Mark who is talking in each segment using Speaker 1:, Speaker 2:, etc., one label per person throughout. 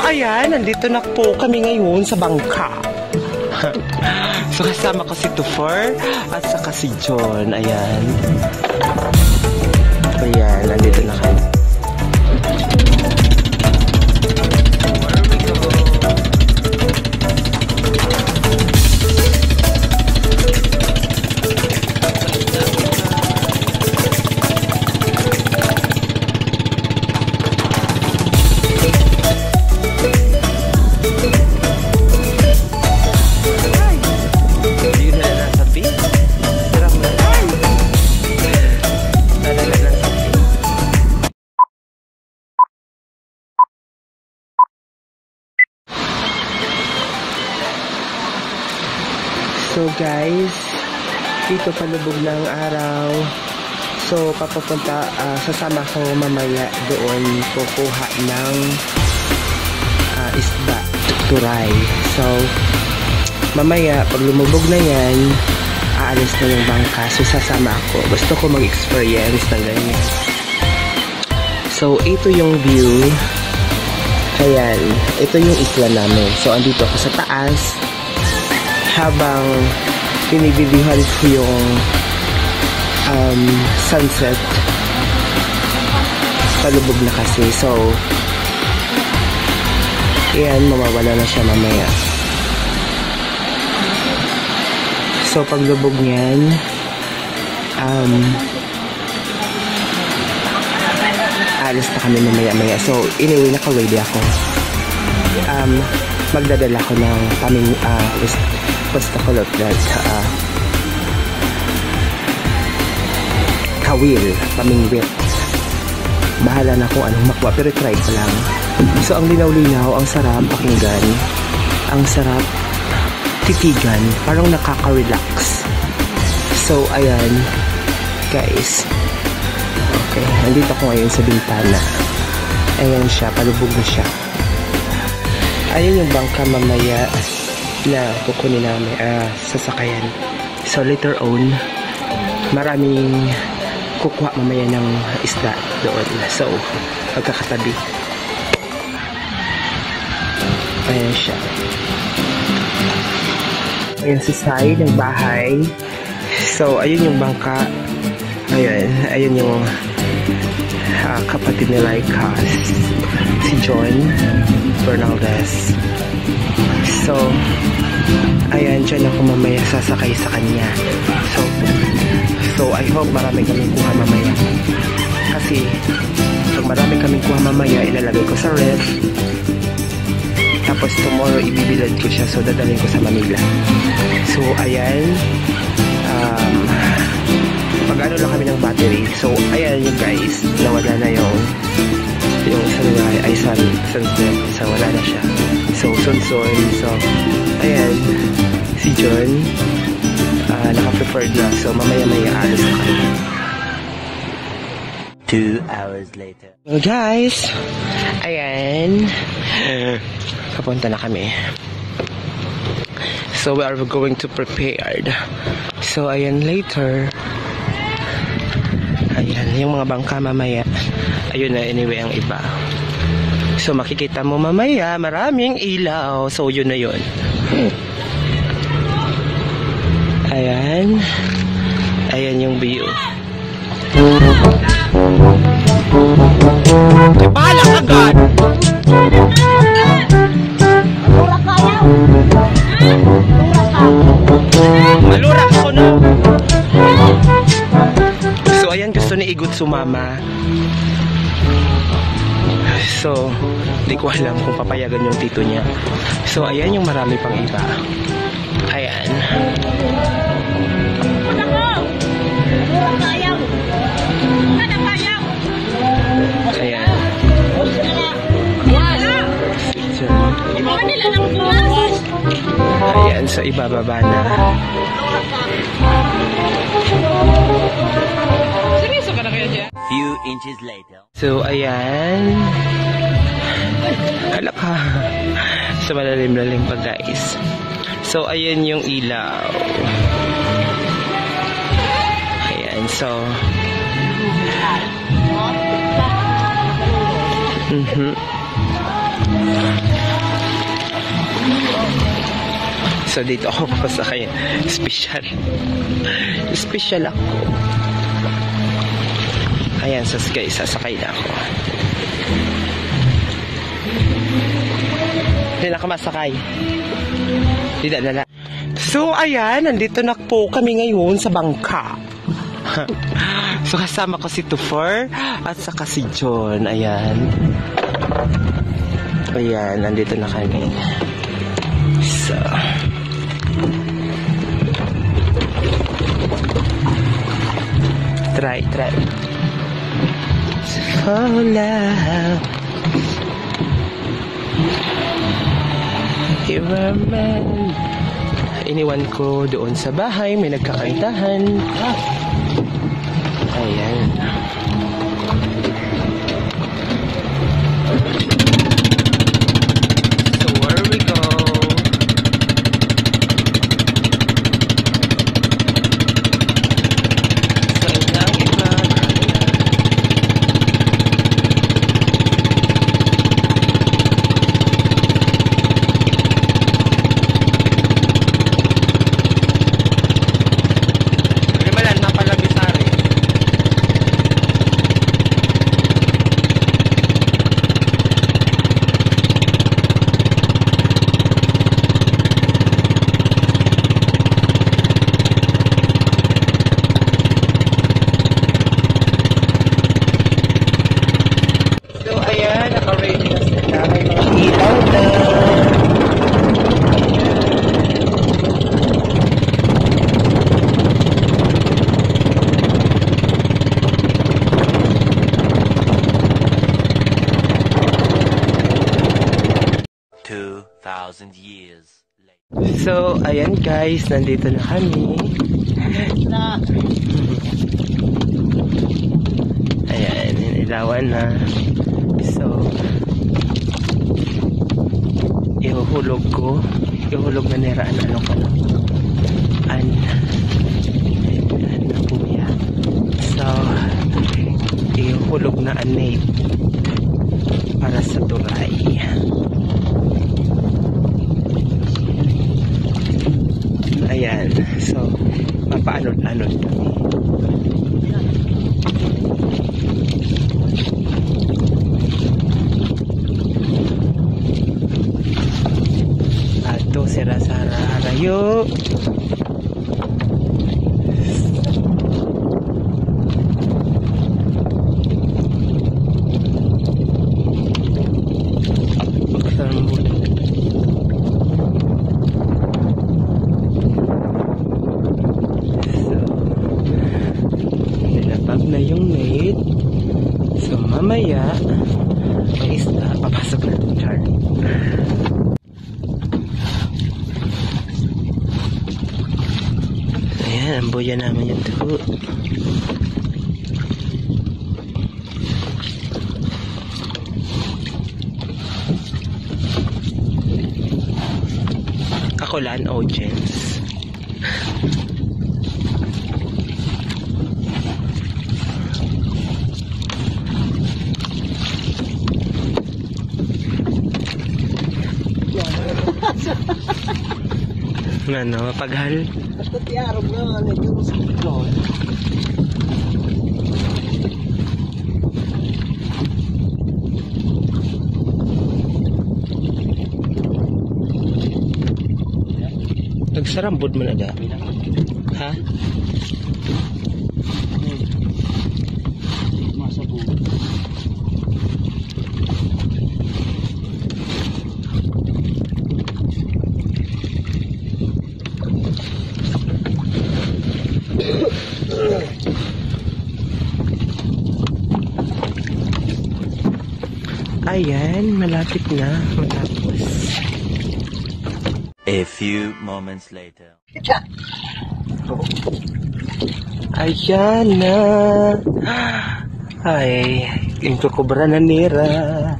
Speaker 1: ayan, nandito na po kami ngayon sa bangka. So, kasama ko si Tufor at saka si John. Ayan. Ayan, nandito na kami. So guys, dito palubog ng araw. So papapunta, sasama ko mamaya doon kukuha ng isda, turay. So mamaya pag lumubog na yan, aalis na yung bangka. So sasama ako. Gusto ko mag-experience ng ganyan. So ito yung view. Ayan, ito yung isla namin. So andito ako sa taas habang pinibibihan ko yung sunset. Palubog na kasi. So ayan, mawawala na siya mamaya. So paglubog niyan, alis na kami mamaya-maya. So anyway, naka-ready ako. Magdadala ko ng basta kulot that kawil, pamingwit. Bahala na kung anong makuha, pero try ko lang. So ang linaw-linaw, ang sarap pakinggan, ang sarap titigan, parang nakaka-relax. So ayan guys, okay, nandito ko ngayon sa bintana. Ayan siya, palubog na siya. Ayan yung bangka mamaya na kukunin namin, sasakayan. So later on, maraming kukuha mamaya ng isda doon. So magkakatabi. Ayan siya. Ayan si side ng bahay. So ayun yung bangka. Ayun yung kapatid ni Laika, si John Bernaldez. So ayan, dyan ako mamaya sasakay sa kanya. So I hope marami kaming kuha mamaya. Kasi pag marami kaming kuha mamaya, ilalagay ko sa ref. Tapos tomorrow ibibilad ko siya. So dadalhin ko sa Manila. So ayan, mag-ano lang kami ng battery. So ayan yung guys, nawala na yung sunset. So wala na siya. So sunsoy. So ayan, si John naka-prepared na. So mamaya-maya alis na kami. 2 hours later. So guys, ayan, papunta na kami. So we are going to prepared. So ayan, later, ayan yung mga bangka mamaya. Ayun na, anyway, ang iba. So makikita mo mamaya maraming ilaw. So yun na yun. Ayan, ayan yung view. Bahala agad. Malurak ako na. So ayan, gusto ni Igot sumama. So di ko alam kung papayagan yung tito niya. So ayan yung marami pang iba. Ayan. Ayan. Ayan, so ibababa na. Few inches later. So ayan. Hala ka. So malalim-lalim pa guys. So ayan yung ilaw. Ayan, so So dito ako papasakay. Special ako. Ayan, guys, sasakay na ako. Hindi na ka masakay. Hindi na. So ayan, nandito na po kami ngayon sa bangka. So kasama ko si Tufor at saka si John. Ayan, nandito na kami. So try so loud. Iniwan ko doon sa bahay, may nagkakantahan. Ayan. So where we go? So ina ang iba. Naka-ready na sila. May mga ilaw na.
Speaker 2: Years later.
Speaker 1: So, ayan guys, nandito na kami. Ayan, inilawan na. So, ihulog na niraan ano na puya. So, ihulog na anay para sa tulay. Ayan, so mapaanod-anod kami. Ato sira-sara harayo. Na yung mate. So mamaya ang isda papasok na yung char. Ayan, ang buya naman yung tuho. Ako land audience. Ano, mapaghal?
Speaker 3: Basta tiyarong na, naging sa klon.
Speaker 1: Nagsarambod mo na da? Ha?
Speaker 3: Masabu.
Speaker 1: Ayan, malapit na matapos.
Speaker 2: A few moments later.
Speaker 1: Ayan na. Ay, yung kukubra na nira.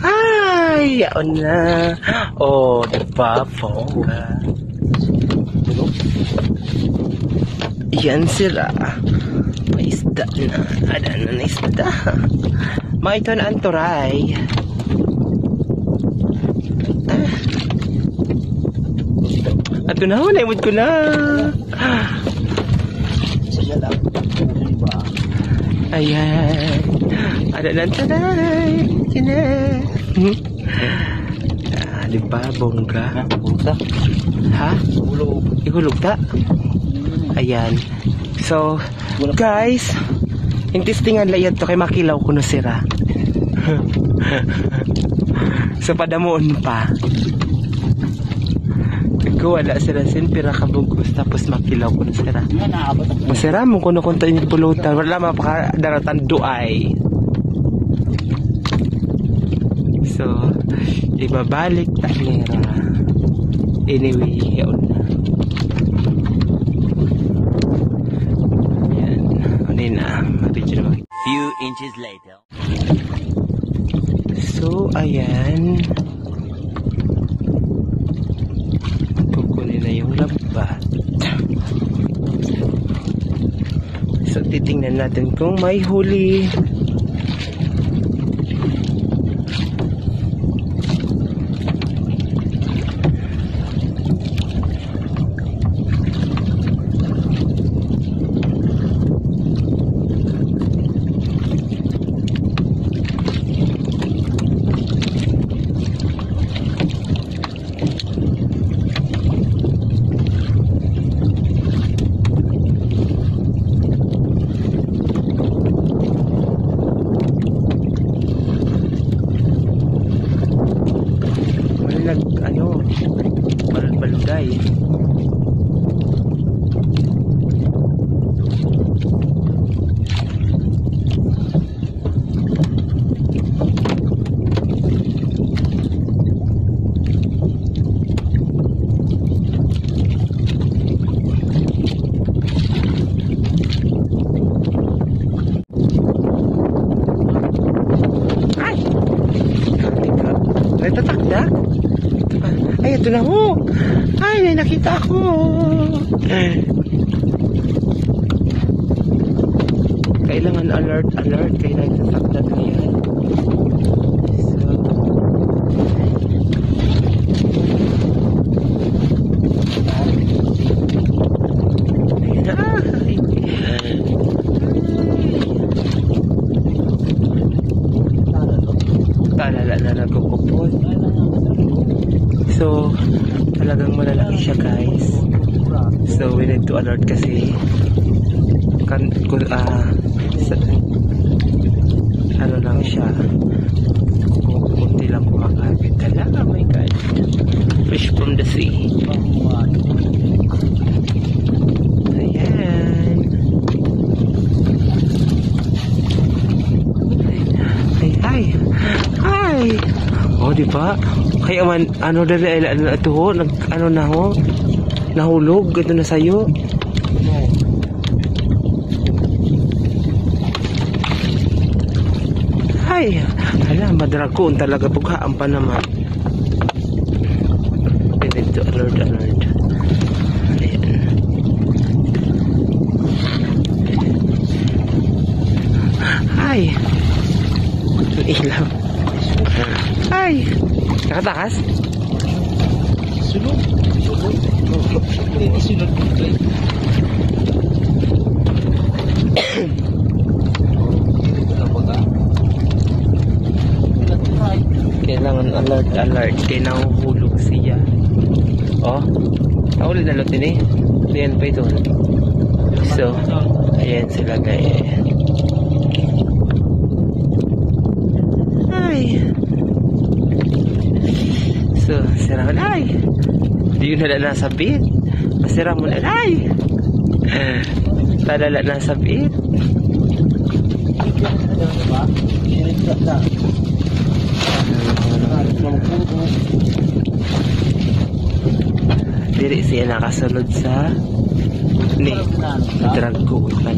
Speaker 1: Ay, yaon na. Oh, diba, Fonga? Yan sila. May isda na. Ada na isda. May ito na ang turay. Ato na, naimod ko na.
Speaker 3: Sige lang. Diba?
Speaker 1: Ayan. Ada lang tanay. Sina. Diba, bongga?
Speaker 3: Bulta.
Speaker 1: Ha?
Speaker 3: Ulo.
Speaker 1: Ihulog ta? Ayan. So, guys, intistingan lang yan to kay makilaw ko na sira. So, padamuon pa. Ko wala sila pira kabugos tapos makilaw ko na sira. Masira mo kuno kunta yung pulutan. Wala mapakadaratan duay. So, ibabalik ta nira. Anyway, yun na. Yan. Ano na? Mabidyo naman.
Speaker 2: Few inches later.
Speaker 1: So, ayan. Kukunin na yung lambat. So, titingnan natin kung may huli. Balbalugay. Ay! Ay, tatakdak. Ay, ito na ho. Ay, nakita ko. Kailangan alert. Kailangan sasaktan na yan. So, ayun na. Talala na nagkukupot. So, talagang malalaki siya, guys. So, we need to alert kasi ano lang siya, kunti lang kumakapit talaga. Oh my God, fish from the sea. Ayan. Ay. Oh, di ba? Kaya man, ano dali, ito ho, ano na ho, nahulog, ito na sa'yo. Ay, hala, madragon talaga, bughaan pa naman. We need to alert. Ayan. Ay, ilaw. Ay, nakatakas?
Speaker 3: Sunod. Hindi sunod.
Speaker 1: Kailangan alert. Kaya nahuhulog siya. Oh, nauli na lot din eh. Ayan pa ito. So, ayan sila guys. Ay. So, sira mo na ay. Di yun na nasabit. Masira mo na ay. Talala nasabit. Diri siya nakasunod sa ni dragon man.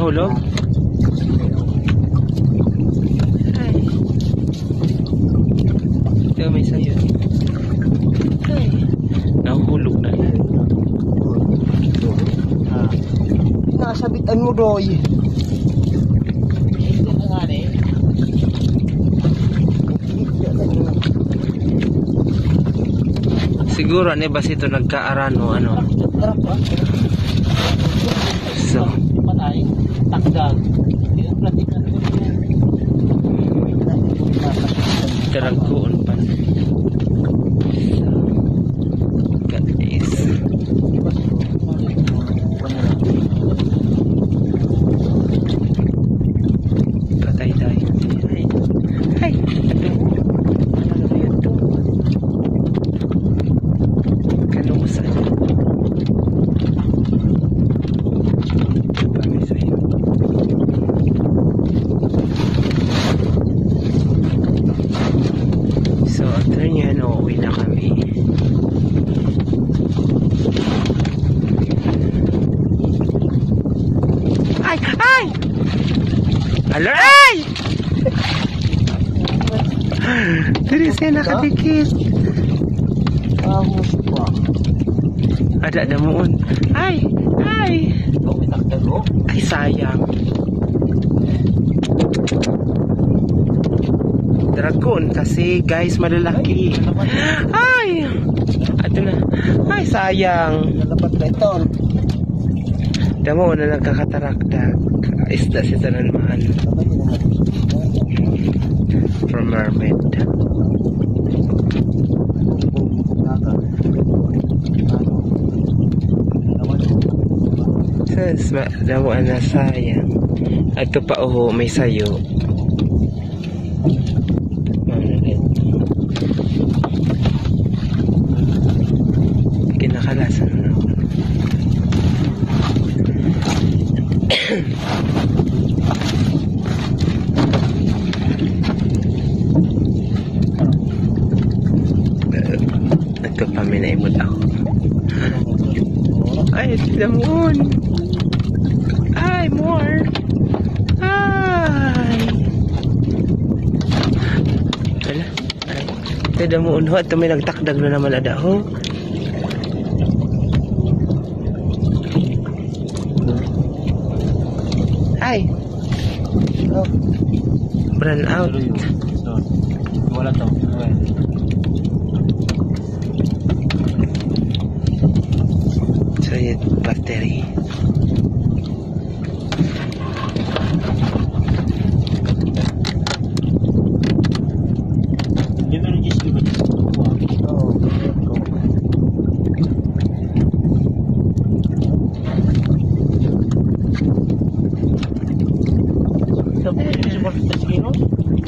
Speaker 1: Nahulog? Ay. Ito may sayo. Ay. Nahulog na.
Speaker 3: Nasabitan mo, Doy. Ito na nga rin.
Speaker 1: Siguro ano ba ito nagkaaran o ano? So,
Speaker 3: Patay. Takdag. Yung platikan ko yan.
Speaker 1: Taragkoon pa. So, that is patay tayo. Ay, ito. Ano ba yun to? Kanuusan. Pami sa'yo. So, after nyan, uuwi na kami. Ay! Ay! Alay! Diri siya nakadikit.
Speaker 3: Ahos pa.
Speaker 1: Ada damuon. Ay! Ay!
Speaker 3: Oh, may takdag mo?
Speaker 1: Ay, sayang. Dragon kasi guys, malalaki. Ay! Ato na. Ay, sayang.
Speaker 3: Nalapat na ito.
Speaker 1: Damo na nagkakatarakdak. Isda si Tananmaan. From Mermaid. Sas, damo na sayang. Ato pa uho, may sayo. Kinakalasan na ako. Ito pa minaimod ako. Ay, damuon. Ay, more. Ay. Wala. Ay. Ito damuon ho. Ito may nagtakdag na naman ada ho. Ay. Run out.
Speaker 3: Wala to.
Speaker 1: So, yung battery.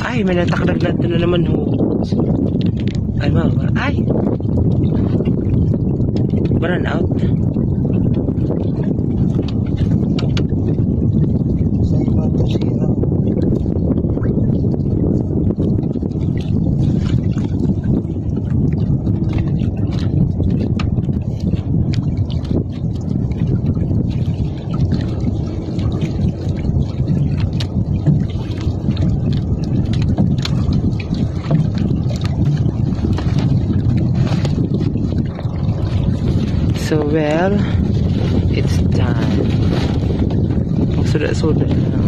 Speaker 1: Ay, may natakdag natin na naman ho. Ay, mga. Ay! Run out.
Speaker 3: Sa iba to siya.
Speaker 1: So, well, it's time. Magsuda-suda na.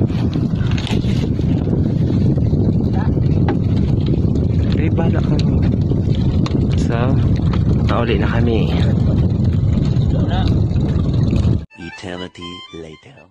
Speaker 1: Ay, bala kami. So, nauli na kami.
Speaker 2: Eternity later.